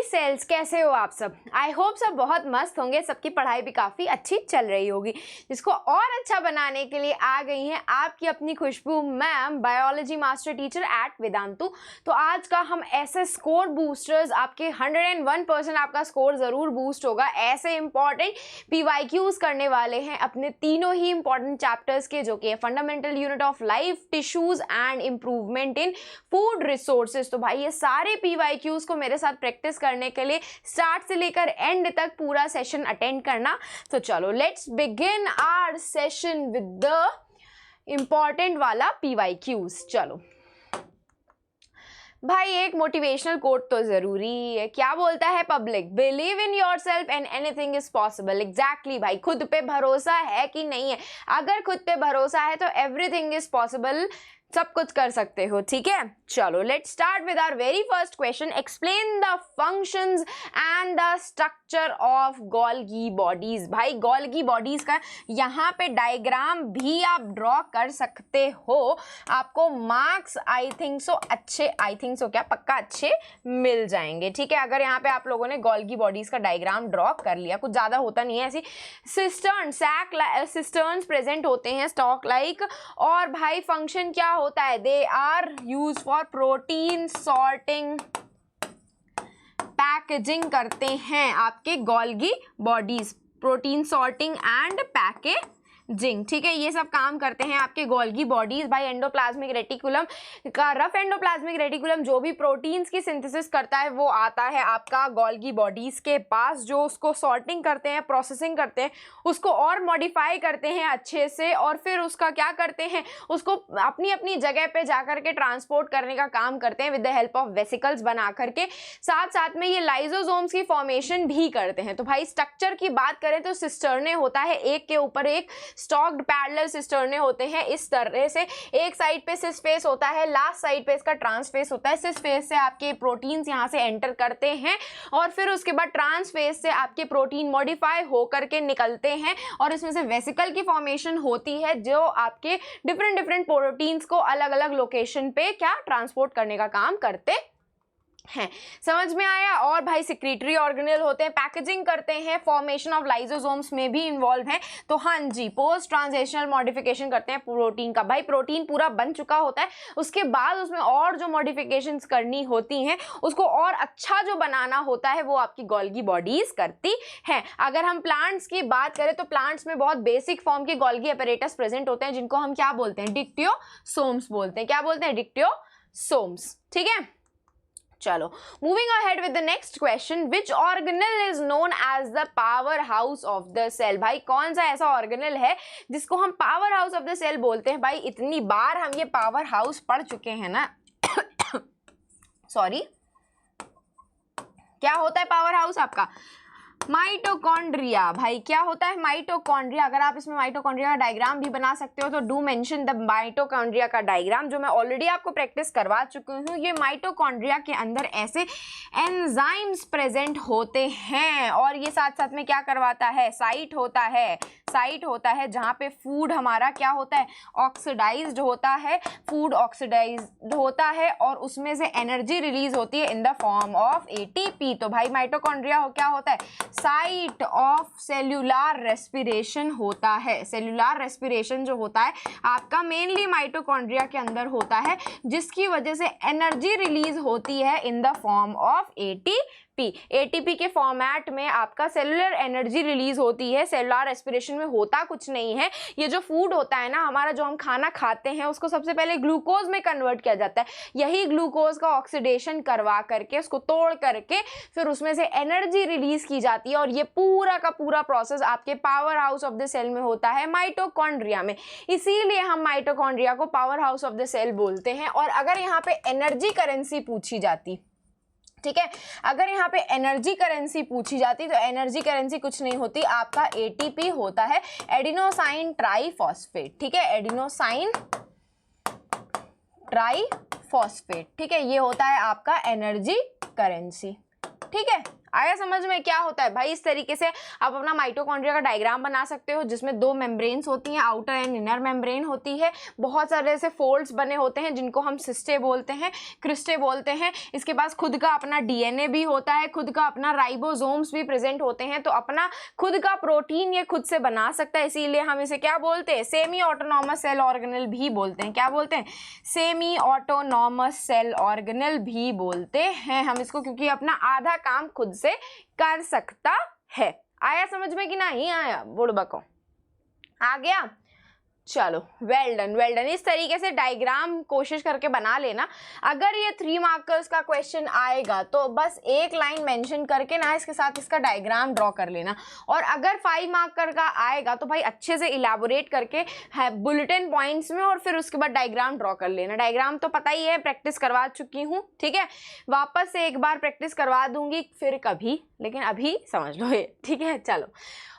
Sales, कैसे हो आप सब? आई होप सब बहुत मस्त होंगे, सबकी पढ़ाई भी काफ़ी अच्छी चल रही होगी। जिसको और अच्छा बनाने के लिए आ गई हैं आपकी अपनी Khushboo ma'am, biology master teacher at Vedantu. तो आज का हम ऐसे स्कोर बूस्टर्स, आपके 101% आपका स्कोर ज़रूर बूस्ट होगा, ऐसे इंपॉर्टेंट PYQs करने वाले हैं अपने तीनों ही इंपॉर्टेंट चैप्टर्स के, जो कि fundamental unit of life, tissues and improvement in food resources. तो भाई ये सारे PYQs को मेरे साथ प्रैक्टिस करने के लिए स्टार्ट से लेकर एंड तक पूरा सेशन अटेंड करना। तो चलो let's begin our session with the important वाला PYQs। चलो भाई एक मोटिवेशनल कोट तो जरूरी है। क्या बोलता है public? Believe in yourself and anything is possible. Exactly भाई, खुद पे भरोसा है कि नहीं है? अगर खुद पे भरोसा है तो एवरीथिंग इज पॉसिबल, सब कुछ कर सकते हो। ठीक है, चलो let's start with our very first question. Explain the functions and the structure of Golgi bodies. भाई गोल्गी बॉडीज का यहाँ पे डायग्राम भी आप ड्रॉ कर सकते हो। आपको मार्क्स आई थिंक सो क्या पक्का अच्छे मिल जाएंगे। ठीक है, अगर यहाँ पे आप लोगों ने गोल्गी बॉडीज का डायग्राम ड्रॉ कर लिया। कुछ ज्यादा होता नहीं है, ऐसी सिस्टर्न्स प्रेजेंट होते हैं स्टॉक लाइक। और भाई फंक्शन क्या होता है? They are use for protein sorting, packaging करते हैं आपके Golgi bodies, protein sorting and packaging. ठीक है, ये सब काम करते हैं आपके गोल्गी बॉडीज। भाई एंडोप्लाज्मिक रेटिकुलम का, रफ एंडोप्लाज्मिक रेटिकुलम जो भी प्रोटीन्स की सिंथेसिस करता है वो आता है आपका गोल्गी बॉडीज के पास, जो उसको सॉर्टिंग करते हैं, प्रोसेसिंग करते हैं, उसको और मॉडिफाई करते हैं अच्छे से, और फिर उसका क्या करते हैं, उसको अपनी अपनी जगह पे जाकर के ट्रांसपोर्ट करने का काम करते हैं with the help of vesicles बना करके। साथ साथ में ये लाइजोसोम्स की फॉर्मेशन भी करते हैं। तो भाई स्ट्रक्चर की बात करें तो सिस्टर्ने होता है, एक के ऊपर एक स्टॉक्ड पैरेलल सिस्टर्ने होते हैं। इस तरह से एक साइड पे सिस फेस होता है, लास्ट साइड पे इसका ट्रांस फेस होता है। सिस फेस से आपके प्रोटीन्स यहाँ से एंटर करते हैं और फिर उसके बाद ट्रांस फेस से आपके प्रोटीन मॉडिफाई होकर के निकलते हैं और इसमें से वेसिकल की फॉर्मेशन होती है, जो आपके डिफरेंट प्रोटीन्स को अलग अलग लोकेशन पे क्या ट्रांसपोर्ट करने का काम करते हैं। समझ में आया? और भाई सिक्रीटरी ऑर्गेनेल होते हैं, पैकेजिंग करते हैं, फॉर्मेशन ऑफ लाइजोसोम्स में भी इन्वॉल्व हैं। तो हाँ जी, पोस्ट ट्रांसलेशनल मॉडिफिकेशन करते हैं प्रोटीन का। भाई प्रोटीन पूरा बन चुका होता है, उसके बाद उसमें और जो मॉडिफिकेशंस करनी होती हैं, उसको और अच्छा जो बनाना होता है, वो आपकी गोल्गी बॉडीज करती हैं। अगर हम प्लांट्स की बात करें तो प्लांट्स में बहुत बेसिक फॉर्म के गोल्गी अपैरेटस प्रेजेंट होते हैं, जिनको हम क्या बोलते हैं? डिक्टियोसोम्स बोलते हैं। क्या बोलते हैं? डिक्टियोसोम्स। ठीक है, चलो moving ahead with the next question. Which organelle is known as the power house of the cell? भाई कौन सा ऐसा ऑर्गेनेल है जिसको हम power house of the cell बोलते हैं? भाई इतनी बार हम ये पावर हाउस पढ़ चुके हैं ना। सॉरी, क्या होता है पावर हाउस आपका? माइटोकॉन्ड्रिया। भाई क्या होता है माइटोकॉन्ड्रिया? अगर आप इसमें माइटोकॉन्ड्रिया का डायग्राम भी बना सकते हो तो डू मेंशन द माइटोकॉन्ड्रिया का डायग्राम, जो मैं ऑलरेडी आपको प्रैक्टिस करवा चुकी हूँ। ये माइटोकॉन्ड्रिया के अंदर ऐसे एंजाइम्स प्रेजेंट होते हैं और ये साथ साथ में क्या करवाता है? साइट होता है जहाँ पे फूड हमारा क्या होता है? ऑक्सीडाइज्ड होता है, फूड ऑक्सीडाइज्ड होता है और उसमें से एनर्जी रिलीज होती है in the form of ATP। तो भाई माइटोकॉन्ड्रिया क्या होता है? साइट ऑफ सेल्यूलर रेस्पिरेशन होता है। सेल्यूलर रेस्पिरेशन जो होता है आपका मेनली माइटोकॉन्ड्रिया के अंदर होता है, जिसकी वजह से एनर्जी रिलीज होती है in the form of ATP के फॉर्मेट में आपका सेलुलर एनर्जी रिलीज होती है। सेलुलर रेस्पिरेशन में होता कुछ नहीं है, ये जो फूड होता है ना हमारा, जो हम खाना खाते हैं, उसको सबसे पहले ग्लूकोज में कन्वर्ट किया जाता है। यही ग्लूकोज का ऑक्सीडेशन करवा करके, उसको तोड़ करके फिर उसमें से एनर्जी रिलीज की जाती है और ये पूरा का पूरा प्रोसेस आपके power house of the cell में होता है, माइटोकॉन्ड्रिया में। इसीलिए हम माइटोकॉन्ड्रिया को power house of the cell बोलते हैं। और अगर यहाँ पे एनर्जी करेंसी पूछी जाती, ठीक है, अगर यहाँ पे एनर्जी करेंसी पूछी जाती तो एनर्जी करेंसी कुछ नहीं होती, आपका ATP होता है, एडिनोसाइन ट्राइफॉस्फेट। ठीक है, एडिनोसाइन ट्राइफॉस्फेट। ठीक है, ये होता है आपका एनर्जी करेंसी। ठीक है, आया समझ में क्या होता है भाई। इस तरीके से आप अपना माइटोकॉन्ड्रिया का डायग्राम बना सकते हो जिसमें 2 मेम्ब्रेन्स होती हैं, आउटर एंड इनर मेम्ब्रेन होती है, बहुत सारे ऐसे फोल्ड्स बने होते हैं जिनको हम सिस्टे बोलते हैं, क्रिस्टे बोलते हैं। इसके पास खुद का अपना डीएनए भी होता है, खुद का अपना राइबोसोम्स भी प्रेजेंट होते हैं, तो अपना खुद का प्रोटीन ये खुद से बना सकता है, इसीलिए हम इसे क्या बोलते हैं, सेमी ऑटोनॉमस सेल ऑर्गेनल भी बोलते हैं। क्या बोलते हैं, सेमी ऑटोनॉमस सेल ऑर्गेनल भी बोलते हैं हम इसको, क्योंकि अपना आधा काम खुद से कर सकता है। आया समझ में कि नहीं आया बुड़बको, आ गया। चलो वेल डन वेल डन। इस तरीके से डायग्राम कोशिश करके बना लेना। अगर ये 3 मार्कर्स का क्वेश्चन आएगा तो बस एक लाइन मेंशन करके ना इसके साथ इसका डायग्राम ड्रॉ कर लेना, और अगर 5 मार्कर का आएगा तो भाई अच्छे से इलाबोरेट करके है बुलेटिन पॉइंट्स में, और फिर उसके बाद डायग्राम ड्रॉ कर लेना। डायग्राम तो पता ही है, प्रैक्टिस करवा चुकी हूँ, ठीक है, वापस से एक बार प्रैक्टिस करवा दूंगी फिर कभी, लेकिन अभी समझ लो ये, ठीक है। चलो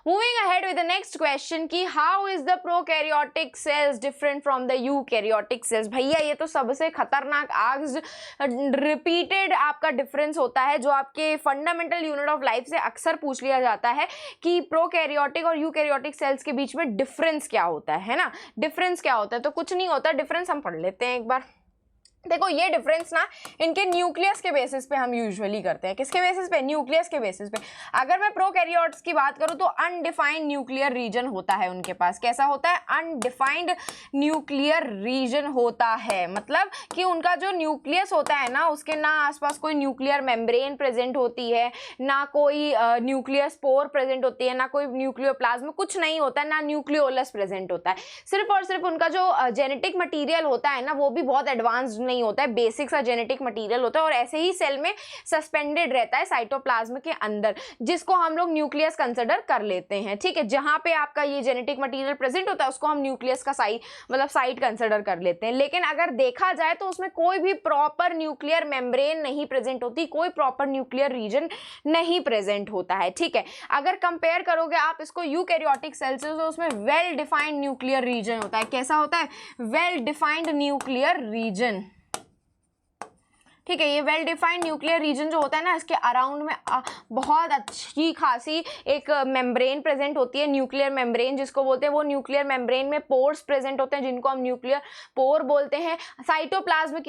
moving ahead with the next question की how is the prokaryotic cells different from the eukaryotic cells. भैया ये तो सबसे खतरनाक आज रिपीटेड आपका डिफरेंस होता है, जो आपके फंडामेंटल यूनिट ऑफ लाइफ से अक्सर पूछ लिया जाता है कि प्रोकैरियोटिक और यूकैरियोटिक सेल्स के बीच में डिफरेंस क्या होता है ना। डिफरेंस क्या होता है, तो कुछ नहीं होता, डिफरेंस हम पढ़ लेते हैं एक बार। देखो ये डिफरेंस ना इनके न्यूक्लियस के बेसिस पे हम यूजुअली करते हैं। किसके बेसिस पे, न्यूक्लियस के बेसिस पे। अगर मैं प्रोकैरियोट्स की बात करूं तो अनडिफाइंड न्यूक्लियर रीजन होता है उनके पास। कैसा होता है, अनडिफाइंड न्यूक्लियर रीजन होता है, मतलब कि उनका जो न्यूक्लियस होता है ना उसके ना आसपास कोई न्यूक्लियर मेम्ब्रेन प्रेजेंट होती है, ना कोई न्यूक्लियर स्पोर प्रेजेंट होती है, ना कोई न्यूक्लियोप्लाज्म, कुछ नहीं होता है, ना न्यूक्लियोलस प्रेजेंट होता है। सिर्फ और सिर्फ उनका जो जेनेटिक मटीरियल होता है ना वो भी बहुत एडवांस्ड नहीं होता है, बेसिक सा जेनेटिक मटेरियल होता है, और ऐसे ही सेल में सस्पेंडेड रहता है साइटोप्लाज्म के अंदर, जिसको हम लोग न्यूक्लियस कंसिडर कर लेते हैं, ठीक है। जहां पे आपका ये जेनेटिक मटेरियल प्रेजेंट होता है उसको हम न्यूक्लियस का साइट कंसिडर कर लेते हैं। लेकिन अगर देखा जाए तो उसमें कोई भी प्रॉपर न्यूक्लियर मेम्ब्रेन नहीं प्रेजेंट होती, कोई प्रॉपर न्यूक्लियर रीजन नहीं प्रेजेंट होता है, ठीक है। अगर कंपेयर करोगे आप इसको यूकैरियोटिक सेल्स से तो उसमें वेल डिफाइंड न्यूक्लियर रीजन होता है। कैसा होता है, वेल डिफाइंड न्यूक्लियर रीजन, ठीक है। ये वेल डिफाइंड न्यूक्लियर रीजन जो होता है ना इसके अराउंड में बहुत अच्छी खासी एक मेम्ब्रेन प्रेजेंट होती है, न्यूक्लियर मेम्ब्रेन जिसको बोलते हैं। वो न्यूक्लियर मेम्ब्रेन में पोर्स प्रेजेंट होते हैं जिनको हम न्यूक्लियर पोर बोलते हैं। साइटोप्लाज्म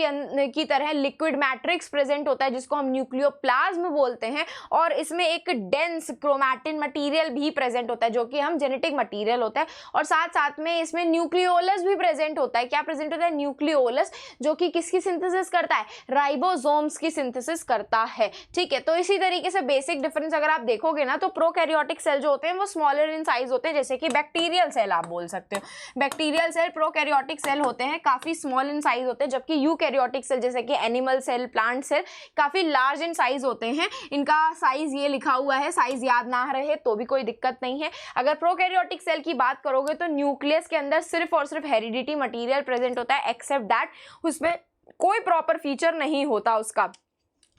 की तरह लिक्विड मैट्रिक्स प्रेजेंट होता है जिसको हम न्यूक्लियोप्लाज्म बोलते हैं, और इसमें एक डेंस क्रोमैटिन मटीरियल भी प्रेजेंट होता है जो कि हम जेनेटिक मटीरियल होता है, और साथ साथ में इसमें न्यूक्लियोलस भी प्रेजेंट होता है। क्या प्रेजेंट होता है, न्यूक्लियोलस, जो कि किसकी सिंथेसिस करता है, राइबोसोम्स की सिंथेसिस करता है, ठीक है। तो इसी तरीके से बेसिक डिफरेंस अगर आप देखोगे ना तो प्रोकैरियोटिक सेल जो होते हैं वो स्मॉलर इन साइज होते हैं, जैसे कि बैक्टीरियल सेल आप बोल सकते हो। बैक्टीरियल सेल प्रोकैरियोटिक सेल होते हैं, काफी स्मॉल इन साइज होते हैं, जबकि यूकैरियोटिक सेल जैसे कि एनिमल सेल, प्लांट सेल काफी लार्ज इन साइज होते हैं। इनका साइज ये लिखा हुआ है, साइज याद ना रहे तो भी कोई दिक्कत नहीं है। अगर प्रोकैरियोटिक सेल की बात करोगे तो न्यूक्लियस के अंदर सिर्फ और सिर्फ हेरिडिटी मटीरियल प्रेजेंट होता है, एक्सेप्ट दैट उसमें कोई प्रॉपर फीचर नहीं होता उसका,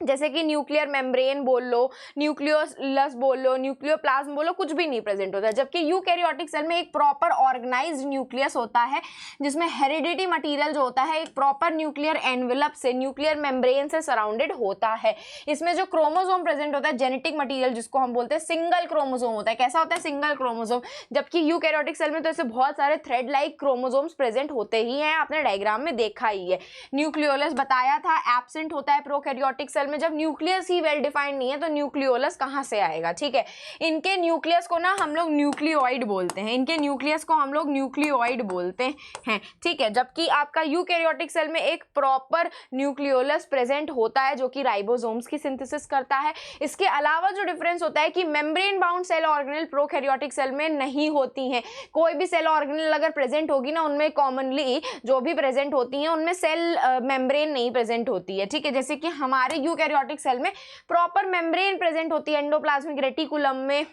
जैसे कि न्यूक्लियर मेम्ब्रेन बोल लो, न्यूक्लियोलस बोल लो, न्यूक्लियोप्लाज्म बोलो, कुछ भी नहीं प्रेजेंट होता है। जबकि यूकैरियोटिक सेल में एक प्रॉपर ऑर्गेनाइज्ड न्यूक्लियस होता है जिसमें हेरिडिटी मटेरियल जो होता है एक प्रॉपर न्यूक्लियर एनवेलप से, न्यूक्लियर मेम्ब्रेन से सराउंडेड होता है। इसमें जो क्रोमोसोम प्रेजेंट होता है, जेनेटिक मटीरियल जिसको हम बोलते हैं, सिंगल क्रोमोसोम होता है। कैसा होता है, सिंगल क्रोमोसोम। जबकि यूकैरियोटिक सेल में तो ऐसे बहुत सारे थ्रेड लाइक क्रोमोसोम्स प्रेजेंट होते ही हैं, आपने डायग्राम में देखा ही है। न्यूक्लियोलस बताया था एब्सेंट होता है प्रोकैरियोटिक सेल में। जब न्यूक्लियस ही वेल डिफाइंड नहीं है तो न्यूक्लियोलस कहां से आएगा, ठीक है। इनके न्यूक्लियस को ना हम लोग न्यूक्लियोइड बोलते हैं, इनके न्यूक्लियस को हम लोग न्यूक्लियोइड बोलते हैं, ठीक है। जबकि आपका यूकैरियोटिक सेल में एक प्रॉपर न्यूक्लियोलस प्रेजेंट होता है जो कि राइबोसोम्स की सिंथेसिस करता है। इसके अलावा जो डिफरेंस होता है कि membrane bound cell organelle prokaryotic cell में नहीं होती हैं। कोई भी सेल ऑर्गेनेल अगर प्रेजेंट होगी ना उनमें कॉमनली जो भी प्रेजेंट होती हैं उनमें सेल मेम्ब्रेन नहीं प्रेजेंट होती है, ठीक है। जैसे कि हमारे यूकैरियोटिक सेल में प्रॉपर मेम्ब्रेन प्रेजेंट होती है एंडोप्लाज्मिक रेटिकुलम में,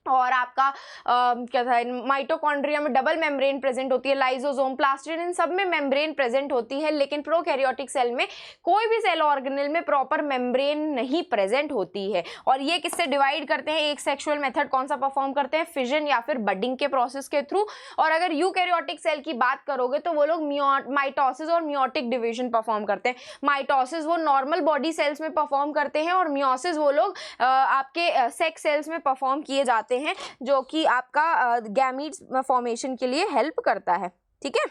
और आपका क्या था, माइटोकॉन्ड्रिया में डबल मेम्ब्रेन प्रेजेंट होती है, लाइसोसोम, प्लास्टिड, इन सब में मेम्ब्रेन प्रेजेंट होती है, लेकिन प्रोकैरियोटिक सेल में कोई भी सेल ऑर्गेनेल में प्रॉपर मेम्ब्रेन नहीं प्रेजेंट होती है। और ये किससे डिवाइड करते हैं, एक सेक्सुअल मेथड कौन सा परफॉर्म करते हैं, फिजन या फिर बडिंग के प्रोसेस के थ्रू। और अगर यूकैरियोटिक सेल की बात करोगे तो वो लोग माइटोसिस और मियोटिक डिवीजन परफॉर्म करते हैं। माइटोसिस वो नॉर्मल बॉडी सेल्स में परफॉर्म करते हैं और मियोसिस वो लोग आपके सेक्स सेल्स में परफॉर्म किए जाते हैं, जो कि आपका गैमीट्स फॉर्मेशन के लिए हेल्प करता है, ठीक है,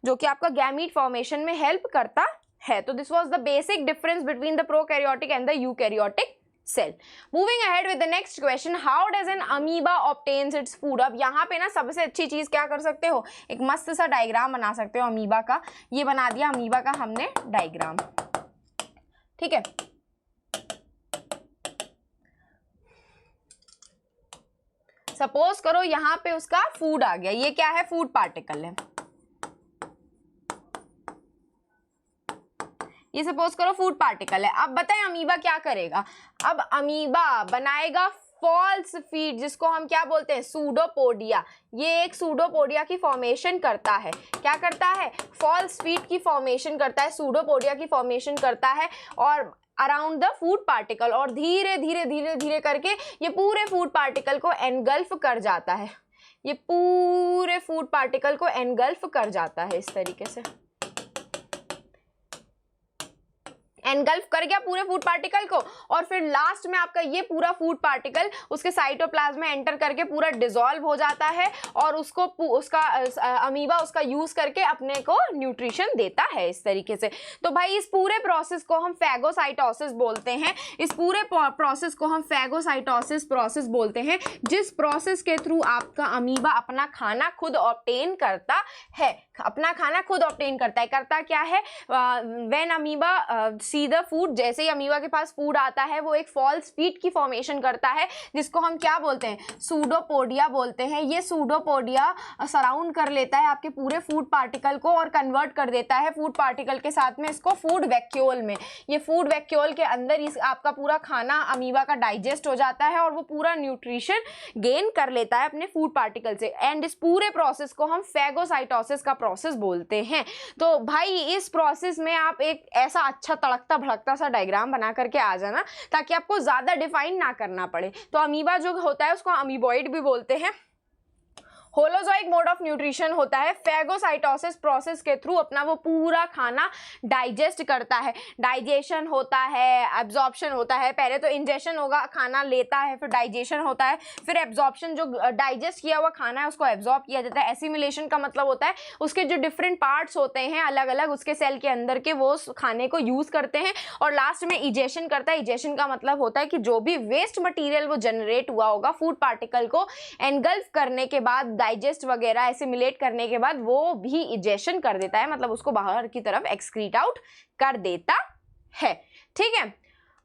जो कि आपका गैमीट फॉर्मेशन में हेल्प करता है। तो this was the basic difference between the prokaryotic and the eukaryotic cell. Moving ahead with the next question, how does an amoeba obtains its food. अब यहाँ पे ना सबसे अच्छी चीज क्या कर सकते हो, एक मस्त सा डायग्राम बना सकते हो अमीबा का। ये बना दिया अमीबा का हमने डायग्राम, ठीक है। सपोज करो यहाँ पे उसका फूड आ गया, ये क्या है, फूड पार्टिकल है। ये सपोज करो फूड पार्टिकल है। अब बताएं अमीबा क्या करेगा। अब अमीबा बनाएगा फॉल्स फीड, जिसको हम क्या बोलते हैं, सूडोपोडिया। ये एक सूडोपोडिया की फॉर्मेशन करता है। क्या करता है, फॉल्स फीड की फॉर्मेशन करता है, सूडोपोडिया की फॉर्मेशन करता है और अराउंड द फूड पार्टिकल, और धीरे धीरे धीरे धीरे करके ये पूरे फूड पार्टिकल को एनगल्फ कर जाता है। ये पूरे फूड पार्टिकल को एनगल्फ कर जाता है इस तरीके से, एनगल्फ कर गया पूरे फूड पार्टिकल को। और फिर लास्ट में आपका ये पूरा फूड पार्टिकल उसके साइटोप्लाज्म में एंटर करके पूरा डिसॉल्व हो जाता है और उसको उसका अमीबा उसका यूज करके अपने को न्यूट्रिशन देता है इस तरीके से। तो भाई इस पूरे प्रोसेस को हम फैगोसाइटोसिस बोलते हैं। इस पूरे प्रोसेस को हम फैगोसाइटोसिस प्रोसेस बोलते हैं, जिस प्रोसेस के थ्रू आपका अमीबा अपना खाना खुद ऑब्टेन करता है। अपना खाना खुद ऑब्टेन करता है। करता क्या है, when amoeba see the food, जैसे ही अमीबा के पास फूड आता है वो एक फॉल्स फीड की फॉर्मेशन करता है, जिसको हम क्या बोलते हैं, सूडोपोडिया बोलते हैं। ये सूडोपोडिया सराउंड कर लेता है आपके पूरे फूड पार्टिकल को और कन्वर्ट कर देता है फूड पार्टिकल के साथ में इसको फूड वैक्यूल में। ये फूड वैक्यूल के अंदर इस आपका पूरा खाना अमीबा का डाइजेस्ट हो जाता है और वो पूरा न्यूट्रिशन गेन कर लेता है अपने फूड पार्टिकल से। एंड इस पूरे प्रोसेस को हम फैगोसाइटोसिस का प्रोसेस बोलते हैं। तो भाई इस प्रोसेस में आप एक ऐसा अच्छा तड़कता भड़कता सा डायग्राम बना करके आ जाना, ताकि आपको ज्यादा डिफाइन ना करना पड़े। तो अमीबा जो होता है उसको अमीबॉइड भी बोलते हैं। होलोजोइक मोड ऑफ न्यूट्रिशन होता है। फैगोसाइटोसिस प्रोसेस के थ्रू अपना वो पूरा खाना डाइजेस्ट करता है। डाइजेशन होता है, एब्जॉर्प्शन होता है। पहले तो इंजेशन होगा, खाना लेता है, फिर डाइजेशन होता है, फिर एब्जॉर्प्शन, जो डाइजेस्ट किया हुआ खाना है उसको एब्जॉर्ब किया जाता है। एसिमिलेशन का मतलब होता है उसके जो डिफरेंट पार्ट्स होते हैं अलग अलग उसके सेल के अंदर के, वो खाने को यूज करते हैं। और लास्ट में इजेशन करता है। इजेशन का मतलब होता है कि जो भी वेस्ट मटीरियल वो जनरेट हुआ होगा फूड पार्टिकल को एनगल्फ करने के बाद, डाइजेस्ट वगैरह एसिमिलेट करने के बाद, वो भी इजेशन कर देता है, मतलब उसको बाहर की तरफ एक्सक्रीट आउट कर देता है। ठीक है,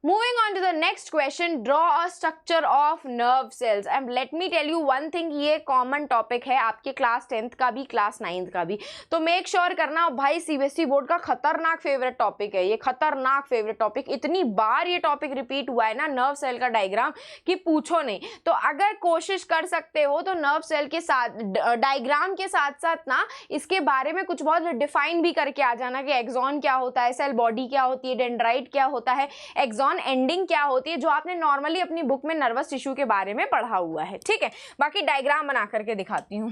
moving on to the next question, draw a structure of nerve cells. and let me tell you one thing, ये कॉमन टॉपिक है आपके क्लास 10th का भी, क्लास 9th का भी। तो मेक श्योर करना भाई, सीबीएसई बोर्ड का खतरनाक फेवरेट टॉपिक है ये, खतरनाक फेवरेट टॉपिक। इतनी बार ये टॉपिक रिपीट हुआ है ना नर्व सेल का डायग्राम कि पूछो नहीं। तो अगर कोशिश कर सकते हो तो नर्व सेल के साथ डायग्राम के साथ साथ ना इसके बारे में कुछ बहुत डिफाइन भी करके आ जाना कि एक्सॉन क्या होता है, सेल बॉडी क्या होती है, डेंड्राइट क्या होता है, एक्सॉन एंडिंग क्या होती है, जो आपने नॉर्मली अपनी बुक में नर्वस टिश्यू के बारे में पढ़ा हुआ है। ठीक है, बाकी डायग्राम बना करके दिखाती हूं।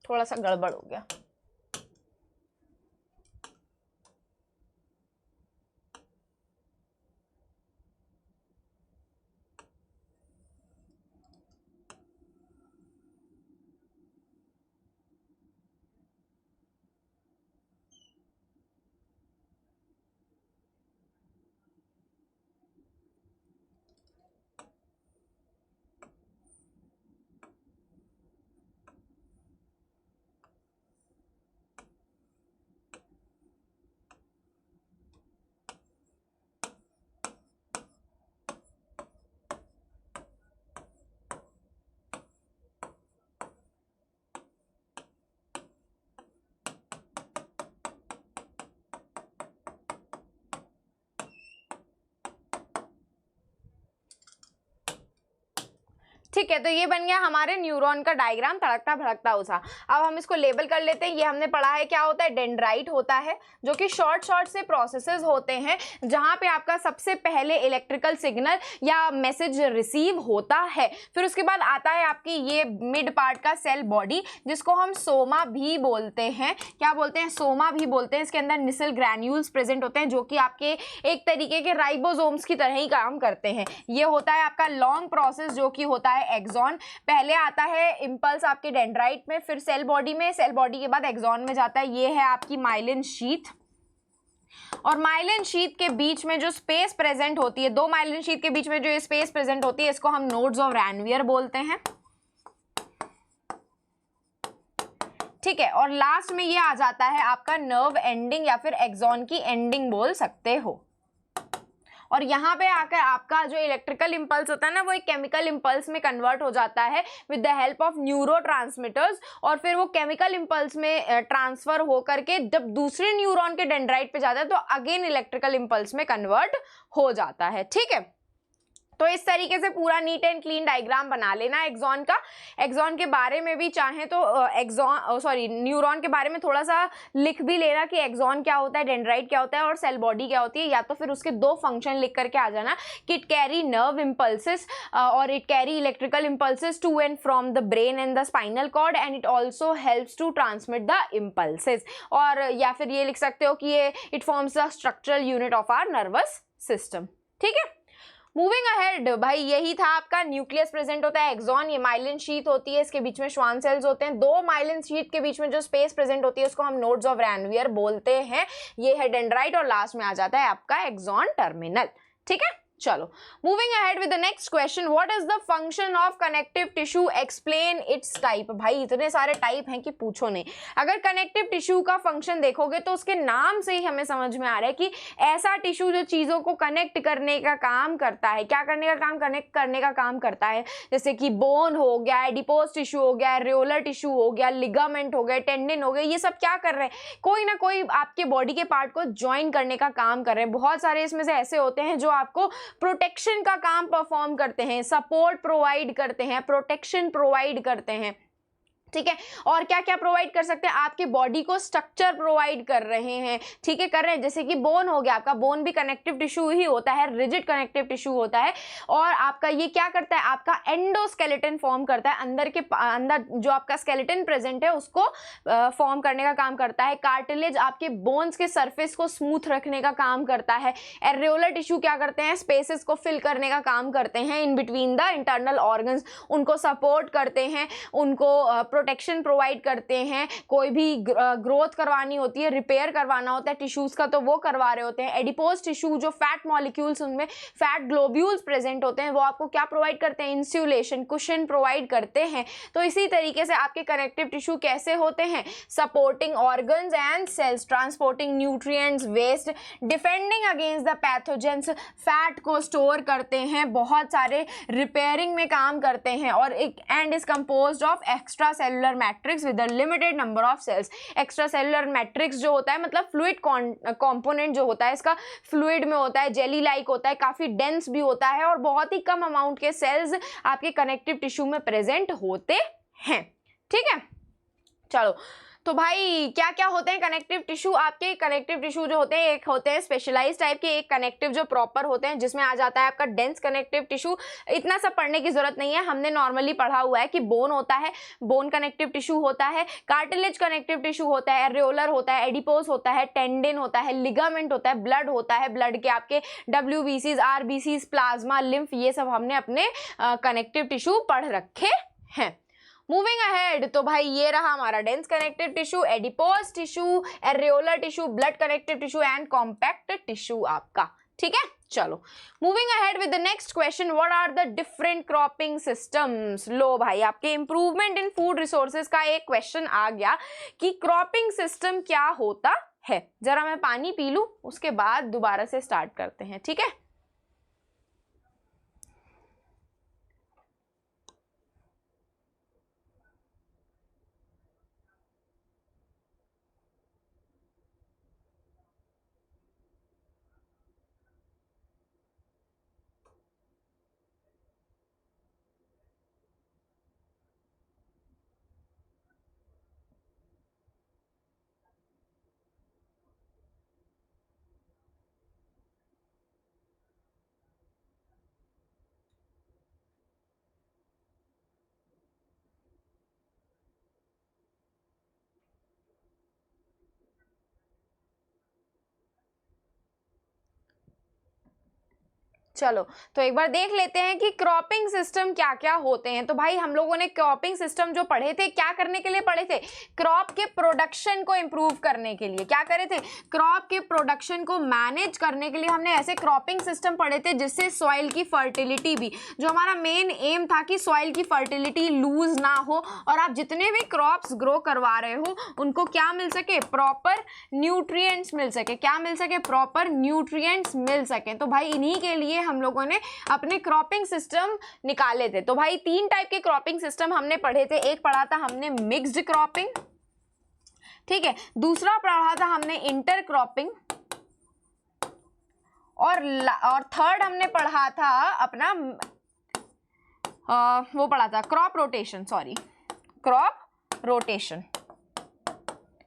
थोड़ा सा गड़बड़ हो गया। ठीक है, तो ये बन गया हमारे न्यूरॉन का डायग्राम, तड़कता भड़कता उसा। अब हम इसको लेबल कर लेते हैं। ये हमने पढ़ा है क्या होता है, डेंड्राइट होता है, जो कि शॉर्ट से प्रोसेसेस होते हैं जहां पे आपका सबसे पहले इलेक्ट्रिकल सिग्नल या मैसेज रिसीव होता है। फिर उसके बाद आता है आपकी ये मिड पार्ट का सेल बॉडी, जिसको हम सोमा भी बोलते हैं। क्या बोलते हैं, सोमा भी बोलते हैं। इसके अंदर निसल ग्रैन्यूल्स प्रेजेंट होते हैं, जो कि आपके एक तरीके के राइबोसोम्स की तरह ही काम करते हैं। ये होता है आपका लॉन्ग प्रोसेस, जो कि होता है एक्सॉन। पहले आता है इंपल्स आपके डेंड्राइट में, फिर सेल बॉडी में, सेल बॉडी के बाद एक्सॉन में जाता है। ये है आपकी माइलिन शीथ, और माइलिन शीथ के बीच में जो स्पेस प्रेजेंट होती है, दो माइलिन शीथ के बीच में जो स्पेस प्रेजेंट होती है, इसको हम नोड्स ऑफ रैनवियर बोलते हैं। ठीक है, और लास्ट में ये आ जाता है आपका नर्व एंडिंग या फिर एक्सॉन की एंडिंग बोल सकते हो। और यहाँ पे आकर आपका जो इलेक्ट्रिकल इंपल्स होता है ना, वो एक केमिकल इंपल्स में कन्वर्ट हो जाता है विद द हेल्प ऑफ न्यूरोट्रांसमिटर्स, और फिर वो केमिकल इंपल्स में ट्रांसफर हो करके जब दूसरे न्यूरॉन के डेंड्राइट पे जाता है तो अगेन इलेक्ट्रिकल इंपल्स में कन्वर्ट हो जाता है। ठीक है, तो इस तरीके से पूरा नीट एंड क्लीन डायग्राम बना लेना एक्सॉन का। एक्सॉन के बारे में भी चाहे तो न्यूरॉन के बारे में थोड़ा सा लिख भी लेना कि एक्सॉन क्या होता है, डेंड्राइट क्या होता है और सेल बॉडी क्या होती है, या तो फिर उसके दो फंक्शन लिख करके आ जाना कि इट कैरी नर्व इम्पल्सेस और it carry electrical impulses to and from the brain and the spinal cord and it also helps to transmit the impulses, और या फिर ये लिख सकते हो कि ये it forms the structural unit of our nervous system. ठीक है, मूविंग अहेड, भाई यही था आपका। न्यूक्लियस प्रेजेंट होता है, एक्सॉन, ये माइलिन शीथ होती है, इसके बीच में श्वान सेल्स होते हैं। दो माइलिन शीथ के बीच में जो स्पेस प्रेजेंट होती है उसको हम नोड्स ऑफ रैनवियर बोलते हैं। ये है डेंड्राइट, और लास्ट में आ जाता है आपका एक्सॉन टर्मिनल। ठीक है, चलो moving ahead with the next question, what is the function of connective tissue, explain it's type. भाई इतने सारे टाइप हैं कि पूछो नहीं। अगर कनेक्टिव टिश्यू का फंक्शन देखोगे तो उसके नाम से ही हमें समझ में आ रहा है कि ऐसा टिश्यू जो चीजों को कनेक्ट करने का काम करता है। क्या करने का काम, कनेक्ट करने का काम करता है। जैसे कि बोन हो गया, एडिपोज टिश्यू हो गया, रेओलर टिश्यू हो गया, लिगामेंट हो गए, टेंडिन हो गए, ये सब क्या कर रहे हैं, कोई ना कोई आपके बॉडी के पार्ट को ज्वाइन करने का काम कर रहे हैं। बहुत सारे इसमें से ऐसे होते हैं जो आपको प्रोटेक्शन का काम परफॉर्म करते हैं, सपोर्ट प्रोवाइड करते हैं, प्रोटेक्शन प्रोवाइड करते हैं। ठीक है, और क्या क्या प्रोवाइड कर सकते हैं, आपकी बॉडी को स्ट्रक्चर प्रोवाइड कर रहे हैं। ठीक है, कर रहे हैं। जैसे कि बोन हो गया, आपका बोन भी कनेक्टिव टिश्यू ही होता है, रिजिड कनेक्टिव टिश्यू होता है, और आपका ये क्या करता है, आपका एंडोस्केलेटन फॉर्म करता है। अंदर जो आपका स्केलेटन प्रेजेंट है उसको फॉर्म करने का काम करता है। कार्टिलेज आपके बोन्स के सरफेस को स्मूथ रखने का काम करता है। एरेोलर टिश्यू क्या करते हैं, स्पेसेस को फिल करने का काम करते हैं in between the internal organs, उनको सपोर्ट करते हैं, उनको प्रोटेक्शन प्रोवाइड करते हैं। कोई भी ग्रोथ करवानी होती है, रिपेयर करवाना होता है टिश्यूज का, तो वो करवा रहे होते हैं। एडिपोज टिश्यू जो फैट मॉलिक्यूल्स, उनमें फैट ग्लोब्यूल्स प्रेजेंट होते हैं, वो आपको क्या प्रोवाइड करते हैं, इंसुलेशन, कुशन प्रोवाइड करते हैं। तो इसी तरीके से आपके कनेक्टिव टिश्यू कैसे होते हैं, supporting organs and cells, transporting nutrients, waste, defending against the pathogens, fat को स्टोर करते हैं, बहुत सारे रिपेयरिंग में काम करते हैं, और एक and is composed of extra cellular matrix with a limited number of cells. Extra cellular matrix जो होता है मतलब फ्लूइड कंपोनेंट जो होता है, इसका फ्लूइड में होता है, जेली लाइक होता है, काफी डेंस भी होता है, और बहुत ही कम अमाउंट के सेल्स आपके कनेक्टिव टिश्यू में प्रेजेंट होते हैं। ठीक है, चलो तो भाई क्या क्या होते हैं कनेक्टिव टिश्यू। आपके कनेक्टिव टिश्यू जो होते हैं, एक होते हैं स्पेशलाइज्ड टाइप के, एक कनेक्टिव जो प्रॉपर होते हैं, जिसमें आ जाता है आपका डेंस कनेक्टिव टिश्यू। इतना सब पढ़ने की जरूरत नहीं है, हमने नॉर्मली पढ़ा हुआ है कि बोन होता है, बोन कनेक्टिव टिश्यू होता है, कार्टिलेज कनेक्टिव टिश्यू होता है, एरेोलर होता है, एडिपोज होता है, टेंडिन होता है, लिगामेंट होता है, ब्लड होता है, ब्लड के आपके WBCs, RBCs, प्लाज्मा, लिम्फ, ये सब हमने अपने कनेक्टिव टिश्यू पढ़ रखे हैं। मूविंग अहेड, तो भाई ये रहा हमारा dense connective tissue, adipose tissue, areolar tissue, blood connective tissue and compact tissue आपका। ठीक है, चलो moving ahead with the next question, what are the different cropping systems. लो भाई, आपके इंप्रूवमेंट इन फूड रिसोर्सेज का एक क्वेश्चन आ गया कि क्रॉपिंग सिस्टम क्या होता है। जरा मैं पानी पी लूं, उसके बाद दोबारा से स्टार्ट करते हैं। ठीक है, चलो तो एक बार देख लेते हैं कि क्रॉपिंग सिस्टम क्या क्या होते हैं। तो भाई हम लोगों ने क्रॉपिंग सिस्टम जो पढ़े थे, क्या करने के लिए पढ़े थे? क्रॉप के प्रोडक्शन को इंप्रूव करने के लिए। क्या करे थे? क्रॉप के प्रोडक्शन को मैनेज करने के लिए हमने ऐसे क्रॉपिंग सिस्टम पढ़े थे जिससे सॉइल की फर्टिलिटी भी, जो हमारा मेन एम था कि सॉइल की फर्टिलिटी लूज ना हो और आप जितने भी क्रॉप्स ग्रो करवा रहे हो उनको क्या मिल सके? प्रॉपर न्यूट्रिएंट्स मिल सके। क्या मिल सके? प्रॉपर न्यूट्रिएंट्स मिल सके। तो भाई इन्हीं के लिए हम लोगों ने अपने क्रॉपिंग सिस्टम निकाले थे। तो भाई 3 टाइप के क्रॉपिंग सिस्टम हमने पढ़े थे। एक पढ़ा था हमने मिक्स्ड क्रॉपिंग, ठीक है, दूसरा पढ़ा था हमने इंटर क्रॉपिंग, और थर्ड हमने पढ़ा था अपना वो पढ़ा था crop rotation, sorry crop rotation,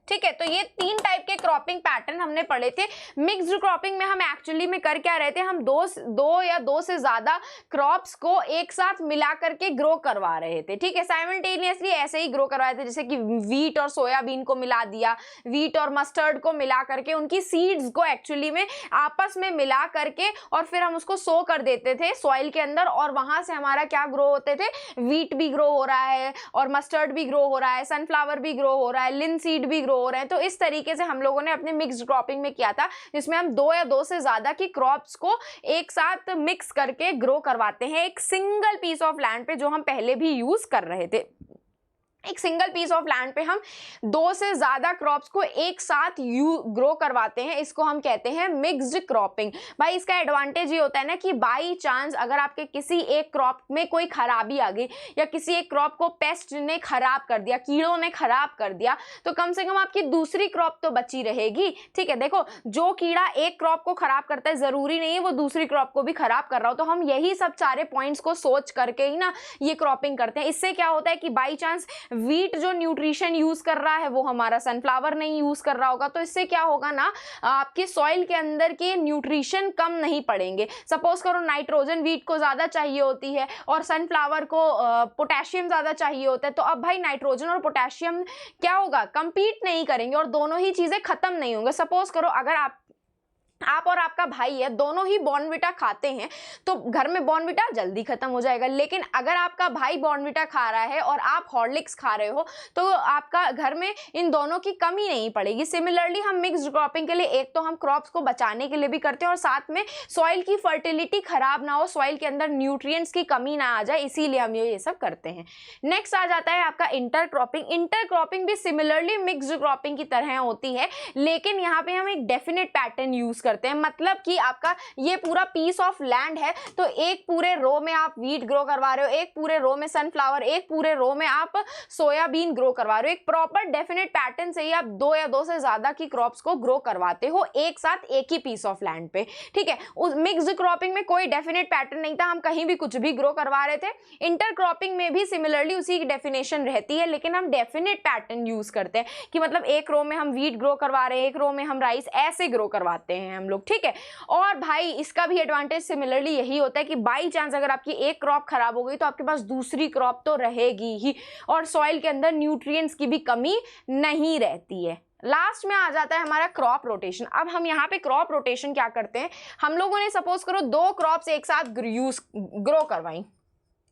ठीक है। तो ये 3 टाइप के क्रॉपिंग पैटर्न हमने पढ़े थे। मिक्स्ड क्रॉपिंग में हम एक्चुअली में कर क्या रहे थे? हम दो या दो से ज्यादा क्रॉप्स को एक साथ मिला करके ग्रो करवा रहे थे, ठीक है। साइमल्टेनियसली ऐसे ही ग्रो करवाए थे, जैसे कि वीट और सोयाबीन को मिला दिया, वीट और मस्टर्ड को मिला करके, उनकी सीड्स को एक्चुअली में आपस में मिला करके और फिर हम उसको सो कर देते थे सॉइल के अंदर, और वहां से हमारा क्या ग्रो होते थे? वीट भी ग्रो हो रहा है और मस्टर्ड भी ग्रो हो रहा है, सनफ्लावर भी ग्रो हो रहा है, लिनसीड भी ग्रो हो रहे हैं। तो इस तरीके से हम लोगों ने अपने मिक्स्ड क्रॉपिंग में किया था, जिसमें हम 2 या 2 से ज्यादा की क्रॉप्स को एक साथ मिक्स करके ग्रो करवाते हैं एक सिंगल पीस ऑफ लैंड पे, जो हम पहले भी यूज कर रहे थे। एक सिंगल पीस ऑफ लैंड पे हम 2 से ज्यादा क्रॉप्स को एक साथ ग्रो करवाते हैं, इसको हम कहते हैं मिक्स्ड क्रॉपिंग। भाई इसका एडवांटेज ये होता है ना कि बाई चांस अगर आपके किसी एक क्रॉप में कोई खराबी आ गई या किसी एक क्रॉप को पेस्ट ने खराब कर दिया, कीड़ों ने खराब कर दिया, तो कम से कम आपकी दूसरी क्रॉप तो बची रहेगी, ठीक है। देखो जो कीड़ा एक क्रॉप को खराब करता है जरूरी नहीं है वो दूसरी क्रॉप को भी खराब कर रहा हो। तो हम यही सब सारे पॉइंट्स को सोच करके ही ना ये क्रॉपिंग करते हैं। इससे क्या होता है कि बाई चांस वीट जो न्यूट्रिशन यूज कर रहा है वो हमारा सनफ्लावर नहीं यूज कर रहा होगा, तो इससे क्या होगा ना, आपके सॉइल के अंदर के न्यूट्रिशन कम नहीं पड़ेंगे। सपोज करो नाइट्रोजन वीट को ज्यादा चाहिए होती है और सनफ्लावर को पोटेशियम ज्यादा चाहिए होता है, तो अब भाई नाइट्रोजन और पोटेशियम क्या होगा? कंपीट नहीं करेंगे और दोनों ही चीजें खत्म नहीं होंगे। सपोज करो अगर आप और आपका भाई है, दोनों ही बॉर्नविटा खाते हैं, तो घर में बॉर्नविटा जल्दी खत्म हो जाएगा। लेकिन अगर आपका भाई बॉर्नविटा खा रहा है और आप हॉर्लिक्स खा रहे हो, तो आपका घर में इन दोनों की कमी नहीं पड़ेगी। सिमिलरली हम मिक्स्ड क्रॉपिंग के लिए एक तो हम क्रॉप्स को बचाने के लिए भी करते हैं और साथ में सॉइल की फर्टिलिटी खराब ना हो, सॉइल के अंदर न्यूट्रिएंट्स की कमी ना आ जाए, इसीलिए हम ये सब करते हैं। नेक्स्ट आ जाता है आपका इंटर क्रॉपिंग। इंटर क्रॉपिंग भी सिमिलरली मिक्स्ड क्रॉपिंग की तरह होती है, लेकिन यहाँ पे हम एक डेफिनेट पैटर्न यूज करते हैं। मतलब कि आपका ये पूरा पीस ऑफ लैंड है, तो एक पूरे रो में आप वीट ग्रो करवा रहे हो, एक पूरे रो में सनफ्लावर, एक पूरे रो में आप सोयाबीन ग्रो करवा रहे हो। एक प्रॉपर डेफिनेट पैटर्न से ही आप 2 या 2 से ज्यादा की क्रॉप्स को ग्रो करवाते हो एक साथ एक ही पीस ऑफ लैंड पे, ठीक है। उस मिक्स्ड क्रॉपिंग में कोई डेफिनेट पैटर्न नहीं था, हम कहीं भी कुछ भी ग्रो करवा रहे थे। इंटर क्रॉपिंग में भी सिमिलरली उसी की डेफिनेशन रहती है, लेकिन हम डेफिनेट पैटर्न यूज करते हैं कि मतलब एक रो में हम वीट ग्रो करवा रहे हैं, एक रो में हम राइस, ऐसे ग्रो करवाते हैं हम लोग, ठीक है। और भाई इसका भी एडवांटेज सिमिलरली यही होता है कि बाई चांस अगर आपकी एक क्रॉप खराब हो गई तो आपके पास दूसरी क्रॉप तो रहेगी ही और सॉइल के अंदर न्यूट्रिएंट्स की भी कमी नहीं रहती है। लास्ट में आ जाता है हमारा क्रॉप रोटेशन। अब हम यहाँ पे क्रॉप रोटेशन क्या करते हैं, हम लोगों ने सपोज करो 2 क्रॉप्स एक साथ ग्रो करवाई,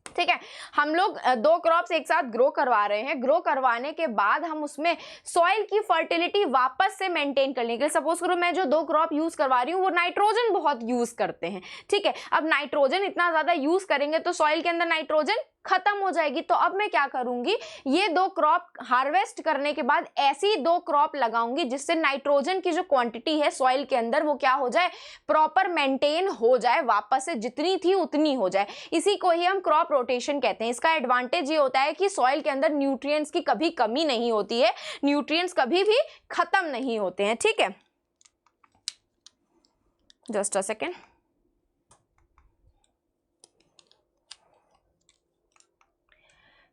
ठीक है। हम लोग 2 क्रॉप्स एक साथ ग्रो करवा रहे हैं। ग्रो करवाने के बाद हम उसमें सॉइल की फर्टिलिटी वापस से मेंटेन करने के लिए, सपोज करो मैं जो 2 क्रॉप यूज करवा रही हूँ वो नाइट्रोजन बहुत यूज करते हैं, ठीक है। अब नाइट्रोजन इतना ज्यादा यूज करेंगे तो सॉइल के अंदर नाइट्रोजन खत्म हो जाएगी। तो अब मैं क्या करूंगी, ये 2 क्रॉप हार्वेस्ट करने के बाद ऐसी 2 क्रॉप लगाऊंगी जिससे नाइट्रोजन की जो क्वांटिटी है सॉइल के अंदर वो क्या हो जाए, प्रॉपर मेंटेन हो जाए, वापस से जितनी थी उतनी हो जाए। इसी को ही हम क्रॉप रोटेशन कहते हैं। इसका एडवांटेज ये होता है कि सॉइल के अंदर न्यूट्रिएंट्स की कभी कमी नहीं होती है, न्यूट्रिएंट्स कभी भी खत्म नहीं होते हैं, ठीक है। Just a second.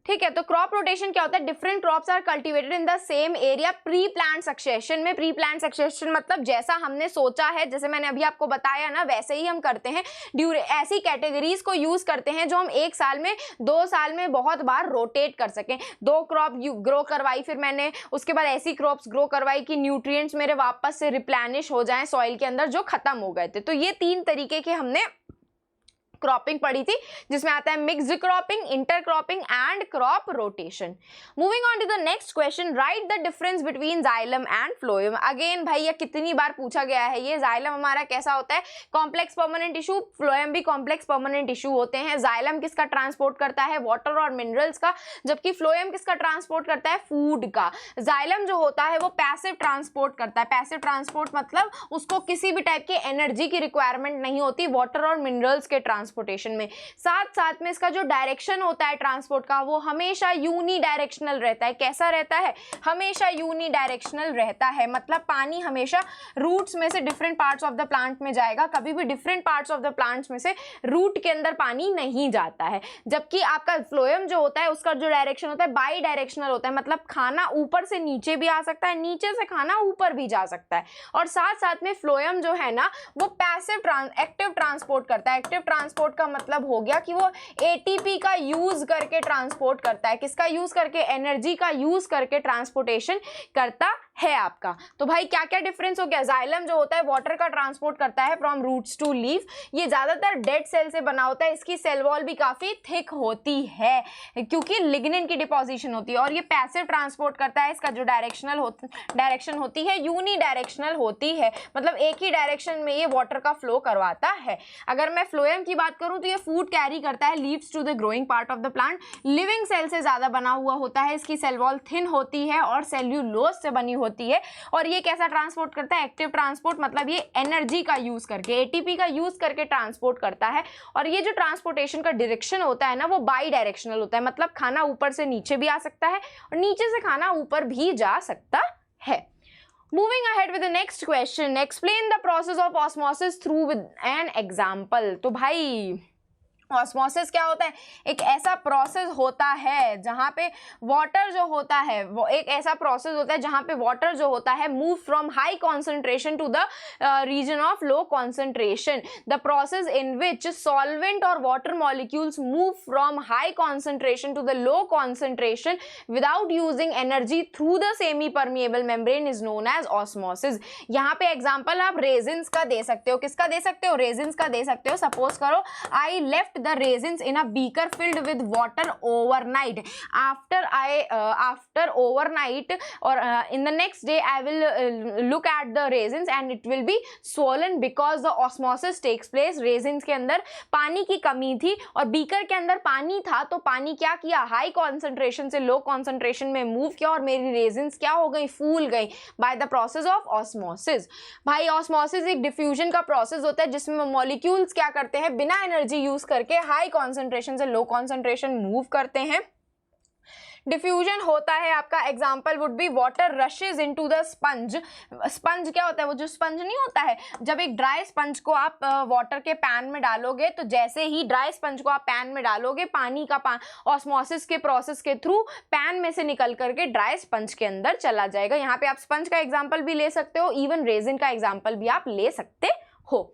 ठीक है, तो क्रॉप रोटेशन क्या होता है, different crops are cultivated in the same area pre plan succession में। प्री प्लान सक्सेशन मतलब जैसा हमने सोचा है, जैसे मैंने अभी आपको बताया ना, वैसे ही हम करते हैं। ऐसी कैटेगरीज को यूज करते हैं जो हम 1 साल में 2 साल में बहुत बार रोटेट कर सकें। 2 क्रॉप ग्रो करवाई, फिर मैंने उसके बाद ऐसी क्रॉप्स ग्रो करवाई कि न्यूट्रिएंट्स मेरे वापस से रिप्लेनिश हो जाएं सॉइल के अंदर जो खत्म हो गए थे। तो ये 3 तरीके के हमने क्रॉपिंग पढ़ी थी, जिसमें आता है mixed cropping, inter cropping and crop rotation. Moving on to the next question, write the difference between xylem and phloem. Again भाई ये कितनी बार पूछा गया है, ये जाइलम हमारा कैसा होता है, कॉम्प्लेक्स परमानेंट टिश्यू, फ्लोएम भी कॉम्प्लेक्स परमानेंट टिश्यू होते हैं। जाइलम किसका ट्रांसपोर्ट करता है, वाटर और मिनरल्स का, जबकि फ्लोएम किसका ट्रांसपोर्ट करता है, फूड का। जाइलम जो होता है वो पैसिव ट्रांसपोर्ट करता है। पैसिव ट्रांसपोर्ट मतलब उसको किसी भी टाइप की एनर्जी की रिक्वायरमेंट नहीं होती वाटर और मिनरल्स के ट्रांसपोर्टेशन में। साथ साथ में इसका जो डायरेक्शन होता है ट्रांसपोर्ट का वो हमेशा यूनी डायरेक्शनल रहता है। कैसा रहता है, हमेशा यूनी डायरेक्शनल रहता है, मतलब पानी हमेशा रूट्स में से different parts of the plant में जाएगा, कभी भी different parts of the plants में से रूट के अंदर पानी नहीं जाता है। जबकि आपका फ्लोएम जो होता है उसका जो डायरेक्शन होता है बाई डायरेक्शनल होता है, मतलब खाना ऊपर से नीचे भी आ सकता है, नीचे से खाना ऊपर भी जा सकता है। और साथ साथ में फ्लोएम जो है ना वो पैसिव एक्टिव ट्रांसपोर्ट करता है। एक्टिव ट्रांसपोर्ट का मतलब हो गया कि वो एटीपी का यूज करके ट्रांसपोर्ट करता है। किसका यूज करके, एनर्जी का यूज करके ट्रांसपोर्टेशन करता है आपका। तो भाई क्या क्या डिफरेंस हो गया, जाइलम जो होता है वाटर का ट्रांसपोर्ट करता है फ्रॉम रूट्स टू लीफ, ये ज्यादातर डेड सेल से बना होता है, इसकी सेल वॉल भी काफी थिक होती है क्योंकि लिग्निन की डिपोजिशन होती है। और ये पैसिव ट्रांसपोर्ट करता है, इसका जो डायरेक्शन होती है यूनी डायरेक्शनल होती है, मतलब एक ही डायरेक्शन में ये वाटर का फ्लो करवाता है। अगर मैं फ्लोएम की बात करूं तो ये फूड कैरी करता है, leaves to the growing part of the plant, living cell से ज्यादा बना हुआ होता है, इसकी सेल वॉल थिन होती है और सेल्यूलोज से बनी होती है। और ये कैसा ट्रांसपोर्ट करता है, एक्टिव ट्रांसपोर्ट, मतलब ये एनर्जी का यूज करके, एटीपी का यूज करके ट्रांसपोर्ट करता है। और ये जो ट्रांसपोर्टेशन का डायरेक्शन होता है ना वो बाई डायरेक्शनल होता है, मतलब खाना ऊपर से नीचे भी आ सकता है और नीचे से खाना ऊपर भी जा सकता है। Moving ahead with the next question, explain the process of osmosis through with an example। तो भाई ऑस्मोसिस क्या होता है, एक ऐसा प्रोसेस होता है जहां पे वाटर जो होता है, वो एक ऐसा प्रोसेस होता है जहां पे वाटर जो होता है move from high concentration to the region of low concentration. The process in which solvent और water molecules move from high concentration to the low concentration without using energy through the semi permeable membrane is known as osmosis. यहाँ पे example आप resins का दे सकते हो, किसका दे सकते हो, रेजिन्स का दे सकते हो। सपोज करो I left the raisins in a beaker filled with water overnight. After overnight or in the next day I will look at the raisins and it will be swollen because the osmosis takes place। raisins के अंदर पानी की कमी थी और beaker के अंदर पानी था, तो पानी क्या किया, हाई कॉन्सेंट्रेशन से लो कॉन्सेंट्रेशन में मूव किया और मेरी रेजिन्स क्या हो गई, फूल गई by the process of osmosis. भाई ऑस्मोसिस एक डिफ्यूजन का प्रोसेस होता है जिसमें मॉलिक्यूल्स क्या करते हैं, बिना एनर्जी यूज करके हाई कॉन्सेंट्रेशन से लो कॉन्सेंट्रेशन मूव करते हैं। डिफ्यूजन होता है आपका example would be water rushes into the sponge. Sponge क्या होता है, वो जो स्पंज नहीं होता है, जब एक ड्राई स्पंज को आप वाटर के पैन में डालोगे तो जैसे ही ड्राई स्पंज को आप पैन में डालोगे पानी का ऑस्मोसिस के प्रोसेस के थ्रू पैन में से निकल करके ड्राई स्पंज के अंदर चला जाएगा। यहाँ पे आप स्पंज का एग्जाम्पल भी ले सकते हो, इवन रेजिन का एग्जाम्पल भी आप ले सकते हो।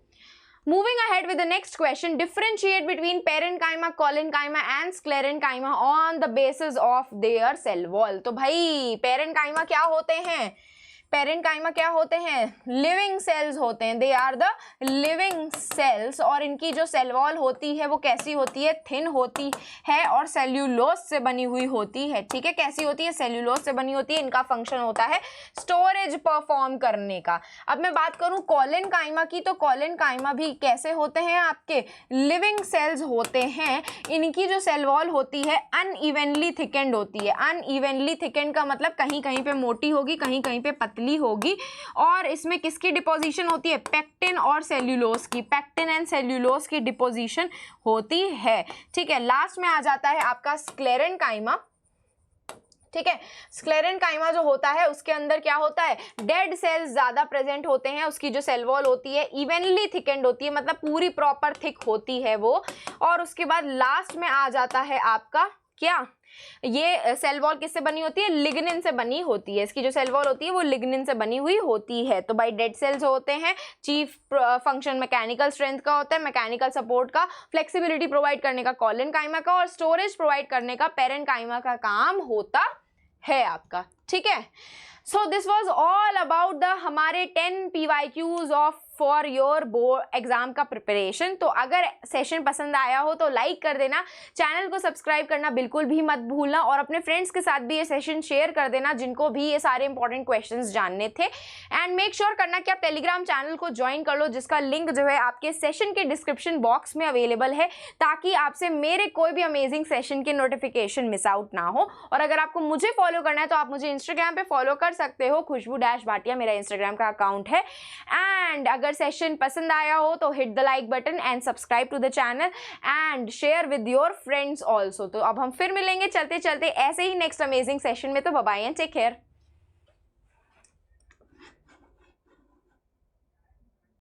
Moving ahead with the next question, differentiate between parenchyma, collenchyma and sclerenchyma on the basis of their cell wall। तो भाई parenchyma क्या होते हैं, पेरेंकाइमा क्या होते हैं, लिविंग सेल्स होते हैं, they are the living cells. और इनकी जो सेल वॉल होती है वो कैसी होती है, थिन होती है और सेल्यूलोज से बनी हुई होती है। ठीक है, कैसी होती है, सेल्यूलोज से बनी होती है। इनका फंक्शन होता है स्टोरेज परफॉर्म करने का। अब मैं बात करूं कॉलेनकाइमा की, तो कॉलेनकाइमा भी कैसे होते हैं, आपके लिविंग सेल्स होते हैं। इनकी जो सेल वॉल होती है अनइवनली थिकेंड होती है। अनइवनली थिकेंड का मतलब कहीं कहीं पे मोटी होगी, कहीं कहीं पे पतली होगी। और इसमें किसकी डिपोजिशन होती है, पेक्टिन और सेल्यूलोज की, पेक्टिन एंड सेल्यूलोज की डिपोजिशन होती है। ठीक है, लास्ट में आ जाता है आपका स्क्लेरेनकाइमा। ठीक है, स्क्लेरेनकाइमा जो होता है उसके अंदर क्या होता है, डेड सेल्स ज्यादा प्रेजेंट होते हैं। उसकी जो सेल वॉल होती है इवनली थिकेंड होती है, मतलब पूरी प्रॉपर थिक होती है वो। और उसके बाद लास्ट में आ जाता है आपका क्या, ये सेल वॉल किससे बनी होती है, लिग्निन से बनी होती है। इसकी जो सेल वॉल होती है वो लिग्निन से बनी हुई होती है। तो भाई डेड सेल्स होते हैं, चीफ फंक्शन मैकेनिकल स्ट्रेंथ का होता है, मैकेनिकल सपोर्ट का, फ्लेक्सिबिलिटी प्रोवाइड करने का कॉलेनकाइमा का, और स्टोरेज प्रोवाइड करने का पेरेनकाइमा का काम होता है आपका। ठीक है, so this was all about the हमारे 10 PYQs of for your board exam का प्रिपरेशन। तो अगर सेशन पसंद आया हो तो लाइक कर देना, चैनल को सब्सक्राइब करना बिल्कुल भी मत भूलना, और अपने फ्रेंड्स के साथ भी ये सेशन शेयर कर देना जिनको भी ये सारे इंपॉर्टेंट क्वेश्चंस जानने थे। एंड मेक श्योर करना कि आप टेलीग्राम चैनल को ज्वाइन कर लो, जिसका लिंक जो है आपके सेशन के डिस्क्रिप्शन बॉक्स में अवेलेबल है, ताकि आपसे मेरे कोई भी अमेजिंग सेशन के नोटिफिकेशन मिस आउट ना हो। और अगर आपको मुझे फॉलो करना है तो आप मुझे इंस्टाग्राम पे फॉलो कर सकते हो, खुशबू-भाटिया मेरा इंस्टाग्राम का अकाउंट है। एंड अगर सेशन पसंद आया हो तो hit the like button and subscribe to the channel and share with your friends also. तो अब हम फिर मिलेंगे चलते चलते ऐसे ही नेक्स्ट अमेजिंग सेशन में। तो bye bye and take care.